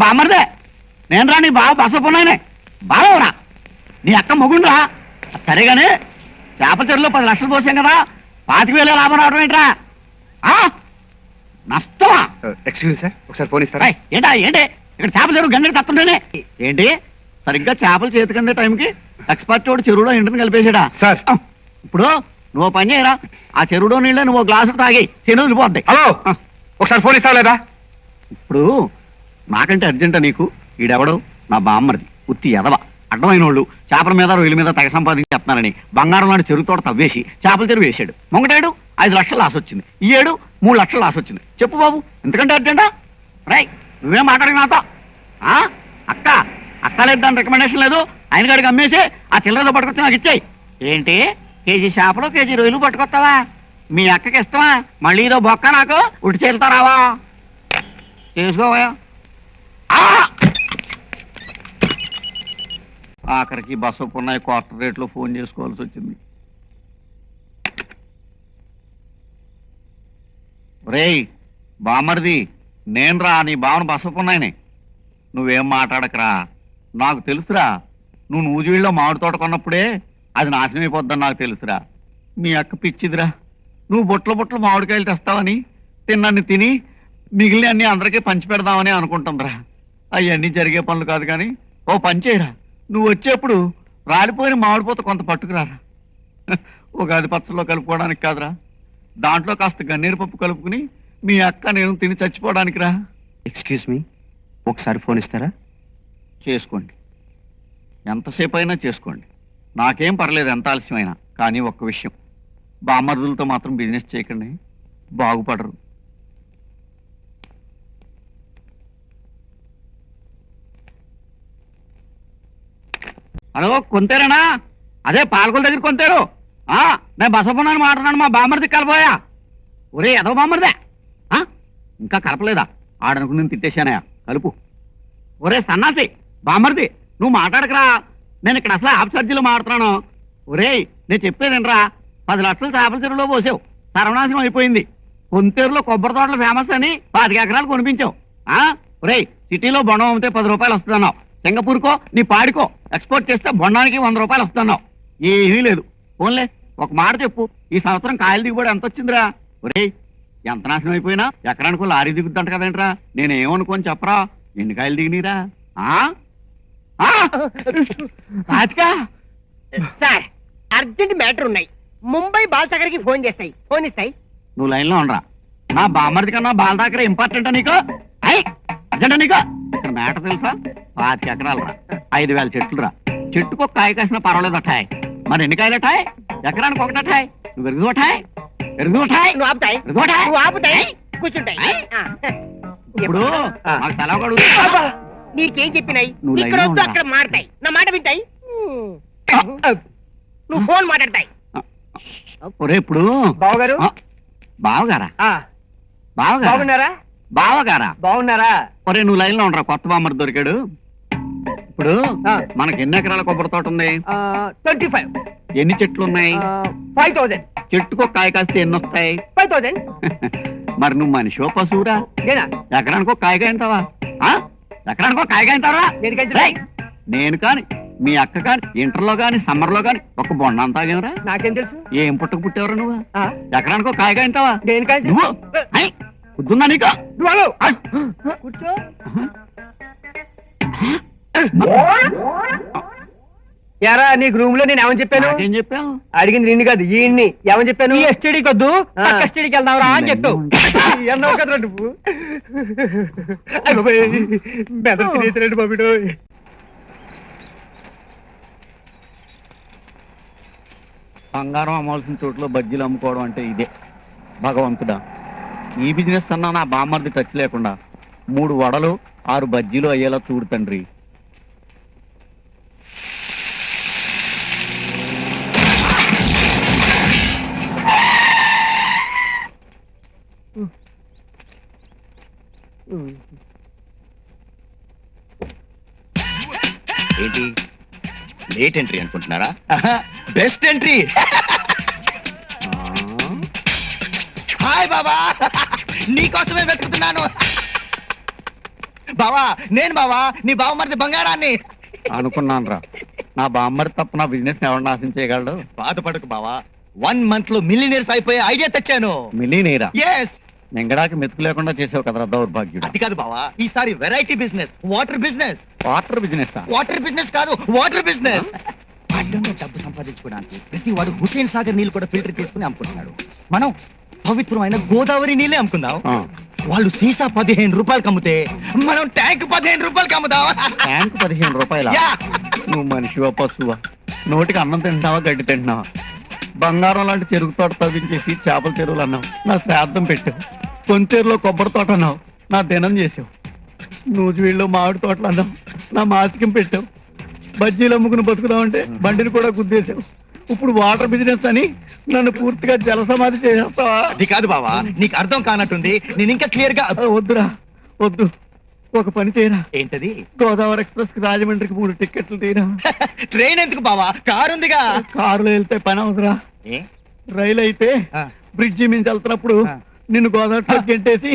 బామ్మరిదే. నేను రా నీ బావ బసపున్నాయనే. బావరా నీ అక్క మొగుండ్రా. సరేగానే చేపల చెరువులో 10 లక్షలు పోసాం కదా, 25,000 లాభం రావడం ఏంట్రా? నష్టమా? ఎక్స్క్యూజ్ సార్, ఒకసారి ఫోన్ ఇస్తారా? ఏంటా ఏంటి ఇక్కడ చేపల చెరువు గంగడి తత్తుంటేనే ఏంటి? సరిగ్గా చేపలు చేతికి అందే టైంకి ఎక్స్పర్ట్ తోడు చెరువులో ఎండుని కలిపేసాడా సార్? ఇప్పుడు నువ్వు పని చేయరా, ఆ చెరువులో నీళ్ళే నువ్వు గ్లాసు తాగి చెరువు వెళ్ళిపోద్ది. హలో, ఒకసారి ఫోన్ ఇస్తావా లేదా? ఇప్పుడు నాకంటే అర్జెంటా నీకు? ఈడెవడు? నా బామ్మరిది, ఉత్తి ఎదవ అడ్డమైన వాళ్ళు. చేపల మీద రొయ్యల మీద తెగ సంపాదించి చెప్తున్నారని బంగారం లాంటి చెరువు తోట తవ్వేసి చేపల చెరువు వేసాడు. మొంగటేడు 5 లక్షలు లాస్ వచ్చింది, ఈ ఏడు 3 లక్షలు లాస్ వచ్చింది. చెప్పు బాబు, ఎందుకంటే అర్జెంటా? రై నువ్వేం మాట్లాడి నాతో? అక్క అక్క లేదు, దాని రికమెండేషన్ లేదు. ఆయన గారికి అమ్మేసి ఆ చిల్లరతో పట్టుకొచ్చి నాకు ఇచ్చాయి. ఏంటి కేజీ చేపలు కేజీ రొయ్యలు పట్టుకొస్తావా? మీ అక్కకి ఇష్టమా? మళ్ళీ ఇదో బొక్క నాకు ఉట్టి చేరుతా రావా? చేసుకోవా? ఆఖరికి బస్సు ఉన్నాయి, క్వార్టర్ రేట్లో ఫోన్ చేసుకోవాల్సి వచ్చింది. రేయ్ బామర్ది, నేను రా నీ బావను బసపున్నాయని. నువ్వేం మాట్లాడకరా, నాకు తెలుసురా. నువ్వు నూజివీళ్ళలో మామిడి తోట కొన్నప్పుడే అది నాశనం అయిపోద్దని నాకు తెలుసురా. మీ అక్క పిచ్చిదిరా. నువ్వు బుట్టలు మామిడికాయలు తెస్తావని తిన్నన్ని తిని మిగిలిన అన్ని అందరికీ పంచి పెడదామని అనుకుంటుందిరా. అవన్నీ జరిగే పనులు కాదు. కానీ ఓ పని చేయరా, నువ్వు వచ్చేప్పుడు రాలిపోయిన మామిడిపోత కొంత పట్టుకురారా. ఉగాది పచ్చల్లో కలుపుకోవడానికి కాదురా, దాంట్లో కాస్త గన్నేరు పప్పు కలుపుకుని మీ అక్క నేను తిని చచ్చిపోవడానికి రా. ఎక్స్క్యూజ్ మీ, ఒకసారి ఫోన్ ఇస్తారా? చేసుకోండి, ఎంతసేపు అయినా చేసుకోండి, నాకేం పర్లేదు ఎంత ఆలస్యమైనా. కానీ ఒక్క విషయం, బామర్దులతో మాత్రం బిజినెస్ చేయకండి, బాగుపడరు. హలో, కొంతేరేనా? అదే పాలకొల దగ్గర కొంతారు. నేను బసపున్నాను మాట్లాడున్నాను, మా బామర్ది కలపోయా. ఒరే ఎదవ బామర్దే, ఇంకా కలపలేదా? ఆడనుకు నేను తిట్టేశానయా, కలుపు. ఒరే సన్నాసి బామర్ది, నువ్వు మాట్లాడకరా. నేను ఇక్కడ అసలు ఆఫ్ సర్జీలో మాట్లాడుతున్నాను. ఒరేయ్ నేను చెప్పేదేనరా, 10 లక్షలు చేపల చెరువులో పోసావు, సర్వనాశనం అయిపోయింది. కొంతేరులో కొబ్బరి తోటలు ఫేమస్ అని 25 ఎకరాలు కొనిపించావు. ఒరేయ్ సిటీలో బొండం అమ్మితే 10 రూపాయలు వస్తుందన్నావు. సింగపూర్కో నీ పాడికో ఎక్స్పోర్ట్ చేస్తే బొండానికి 100 రూపాయలు వస్తున్నావు. ఏమీ లేదు. ఫోన్లే ఒక మాట చెప్పు, ఈ సంవత్సరం కాయలు దిగుబడి ఎంత వచ్చిందిరా? ఒరేయ్ ఎంత నాశనం అయిపోయినా ఎకరానికో లారీ దిగుద్దంట కదేంట్రా? నేనేమనుకోని చెప్పరా, ఎన్ని కాయలు దిగినీరా? సార్ అర్జెంట్ మ్యాటర్ ఉన్నాయి, ముంబై బాలసాగర్కి ఫోన్ చేస్తాయి. ఫోన్ ఇస్తాయి. నువ్వు లైన్లో ఉండరా. నా బామ్మర్ది కన్నా బాలదాకరే ఇంపార్టెంటా నీకు? అర్జెంటా నీకు? ఇక్కడ మ్యాటర్ తెలుసా? 25 ఎకరాలు రా, 5,000 చెట్లు రా. చెట్టుకు ఒక కాయ కాసినా పర్వాలేదు అఠాయ్. మరి ఎన్ని కాయలు అఠాయ్? ఎకరానికి ఒకటి అఠాయ్. నువ్వు ఎరుగుతాయ్ ఎరుగుతాయ్ నువ్వు ఆపుతాయి, నువ్వు ఆపుతాయి, కూర్చుంటాయి. ఇప్పుడు నాకు తలవగడు. నీకేం చెప్పినాయి? నువ్వు ఇక్కడ లైన్లో వద్దు, ఉండరా. అక్కడ మాడతాయి. నా మాట వింటాయి, నువ్వు ఫోన్ మాట్లాడతాయి. ఒరే ఇప్పుడు బావగారు, బావగారా? బావగారా? బాగున్నారా? బావగారా? బాగున్నారా? ఒరే నువ్వు లైన్లో ఉండరా, కొత్త బామ్మర్ దొరికాడు. ఇప్పుడు మనకి ఎన్ని ఎకరాల కొబ్బరి తోట ఉంది? 25. ఎన్ని చెట్లు ఉన్నాయి? 5,000. చెట్టుకు ఒక కాయ కాస్తే ఎన్ని వస్తాయి? 5,000. మరి నువ్వు మనిషో పశువురా? నేనా? ఎకరానికి ఒక కాయ కాయంతావా? ఎకరానికి ఒక కాయ కాయంతారా? నేను కాని మీ అక్క కాని ఇంటర్లో గాని సమ్మర్ లో గాని ఒక బొండం తాగేవరా? నాకేం తెలుసు? ఏం పుట్టకు పుట్టేవరా నువ్వు? ఎకరానికి ఒక కాయ కాయంతావా? దేనికై? నువ్వు కుద్దున్నా నీకు? కూర్చో. యారా నీకు రూమ్ లో నేను ఏమని చెప్పాను? ఏం చెప్పావు? అడిగింది నిన్ను కాదు, ఈయన్ని. ఏమని చెప్పాను? ఎస్టీడీకి వద్దు, ఎస్టీడీకి వెళ్దాంరా అని చెప్పావు. అన్నావు కదరా నువ్వు. తినేసినట్టు బాబిడు. బంగారం అమ్మవలసిన చోట్ల బజ్జీలు అమ్ముకోవడం అంటే ఇదే. భగవంతుడా, ఈ బిజినెస్ అన్నా నా బామ్మర్ది టచ్ లేకుండా 3 వడలు 6 బజ్జీలు అయ్యేలా చూడు తండ్రి. ఏంటి లేట్ ఎంట్రీ అనుకుంటున్నారా? Best entry. హాయ్ బాబా, నీకోసమే వెతుకుతున్నాను. బావా నేను బావా నీ బావమరిది బంగారాన్ని. అనుకున్నాను రా, నా బామ్మడి తప్ప నా బిజినెస్ ఎవరు నాశనం చేయగలడు? బాధపడకు బావా, 1 month లో మిలియనీర్స్ అయిపోయే ఐడియా తెచ్చాను. మిలీనీరా? ఎస్. నింగడానికి మెతుకు లేకుండా చేసావు కదరా దౌర్భాగ్యుడు. అది కాదు బావా, ఈసారి variety business, water business. Water business? Water business కాదు, వాటర్ బిజినెస్. అడ్డంగా డబ్బు సంపాదించుకోవడానికి ప్రతి వాడు హుసేన్ సాగర్ నీళ్ళు కూడా ఫిల్టర్ తీసుకుని అమ్ముకుంటున్నాడు. మనం పవిత్రమైన గోదావరి నీళ్ళే అమ్ముకుందాం. వాళ్ళు సీసా 15 రూపాయలకి అమ్ముతే మనం ట్యాంక్ 15 రూపాయలకి అమ్ముదాం. ట్యాంక్ 15 రూపాయల? నువ్వు మనిషివా పశువా? నోటికి అన్నం తింటున్నావా గడ్డి తింటున్నావా? బంగారం లాంటి చెరుకు తోట తవ్వించేసి చేపల చెరువులు అన్నావు, నా శ్రాద్ధం పెట్టావు. కొంతేరులో కొబ్బరి తోట అన్నావు, నా దినం చేసావు. నూజివీళ్ళు మామిడి తోటలు అన్నావు, నా మాసికం పెట్టావు. బజ్జీలు అమ్ముకుని బతుకుదామంటే బండిని కూడా గుద్దేశావు. ఇప్పుడు వాటర్ బిజినెస్ అని నన్ను పూర్తిగా జలసమాధి చేసేస్తావా? అది కాదు బావా, నీకు అర్థం కానట్టుంది. నేను ఇంకా క్లియర్ గా. వద్దురా వద్దు, ఒక పని చేయరా. ఏంటది? గోదావరి ఎక్స్ప్రెస్ కి రాజమండ్రికి 3 టికెట్లు తీరా. ట్రైన్ ఎందుకు బావా, కారు ఉందిగా. కారులో వెళ్తే పని అవుతురా. ఏ? రైలు అయితే ఆ. బ్రిడ్జి మించి వెళ్తున్నప్పుడు ఆ. నిన్ను గోదావరిలో గెంటేసి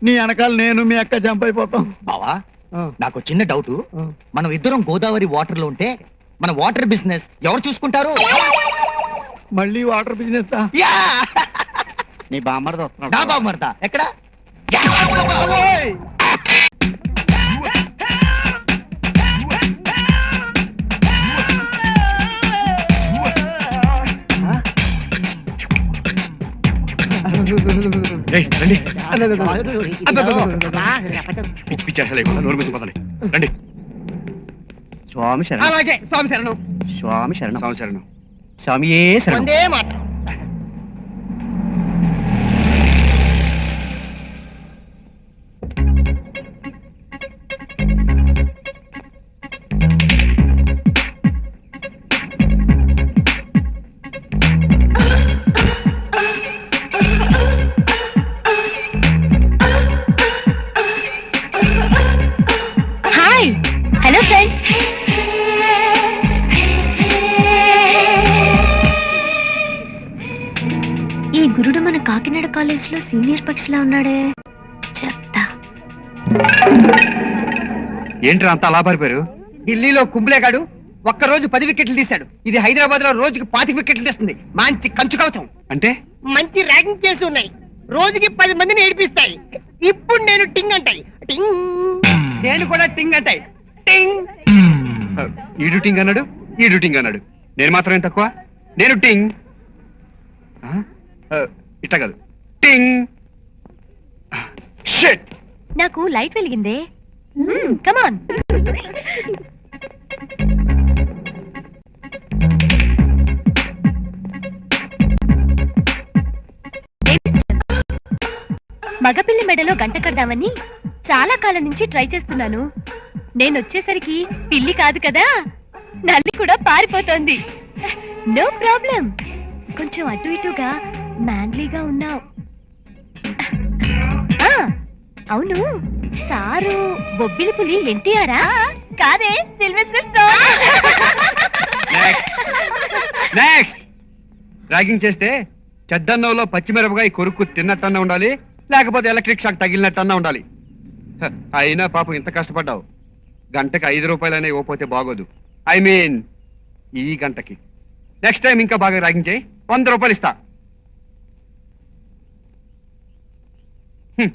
నీ వెనకాల నేను మీ అక్క జంప్ అయిపోతాం. బావా నాకు చిన్న డౌట్. మనం ఇద్దరం గోదావరి వాటర్ లో ఉంటే మన వాటర్ బిజినెస్ ఎవరు చూసుకుంటారు? మళ్ళీ వాటర్ బిజినెస్? యా! నీ బామ్మర్ది నా వస్తున్నాడు. బాబు మరదా ఎక్కడ? యా! బాబోయ్! రేయ్, రండి. పిచ్చేసా లేకుండా నోరు మీద పదండి. రండి. స్వామి శరణం. అలాగే స్వామి శరణం. స్వామి శరణం. స్వామి శరణం. స్వామియే శరణం. వందే మాట. Hi hello friend. ఈ గురుడు మన కాకినాడ కాలేజ్ లో సీనియర్ పక్షిలా ఉన్నాడే, చెప్తా. ఏంట్రా అంత అలా పారిపోయారు? ఢిల్లీలో కుంబ్లేగాడు ఒక్కరోజు 10 వికెట్లు తీశాడు. ఇది హైదరాబాద్ లో రోజుకి 25 వికెట్లు తీస్తుంది. మంచి కంచు కవచం. అంటే మంచి ర్యాగింగ్ కేసు ఉన్నాయి. రోజుకి 10 మందిని ఏడిపిస్తాయి. ఇప్పుడు నేను టింగ్ అంటాయి. టింగ్. నేను కూడా టింగ్ అంటాయి. టింగ్. ఈడు టింగ్ అన్నాడు, ఈడు టింగ్ అన్నాడు. నేను మాత్రం ఏం తక్కువ? నేను టింగ్. ఇట్ట కాదు, టింగ్. షిట్. నాకు లైట్ వెలిగిందే. కమాన్. మగపిల్లి మెడలో గంట కడదామని చాలా కాలం నుంచి ట్రై చేస్తున్నాను. నేను వచ్చేసరికి పిల్లి కాదు కదా, నల్లి కూడా పారిపోతోంది. No problem. కొంచెం అటు ఇటుగా మ్యాన్లీగా ఉన్నావు. అవును, సారు బొబ్బిలి పులి ఎన్టీఆరా? కాదే, సిల్వెస్టర్ స్టోన్. నెక్స్ట్. ర్యాగింగ్ చేస్తే చెద్దన్నంలో పచ్చిమిరపకాయ కొరుక్కు తిన్నట్టన్నా ఉండాలి, లేకపోతే ఎలక్ట్రిక్ షాక్ తగిలినట్టన్నా ఉండాలి. అయినా పాపం ఇంత కష్టపడ్డావు. గంటకి 5 రూపాయలనే ఇవ్వకపోతే బాగోదు. ఐ మీన్ ఈ గంటకి. నెక్స్ట్ టైం ఇంకా బాగా ర్యాగింగ్ చేయి, 100 రూపాయలు ఇస్తా. హ్మ్.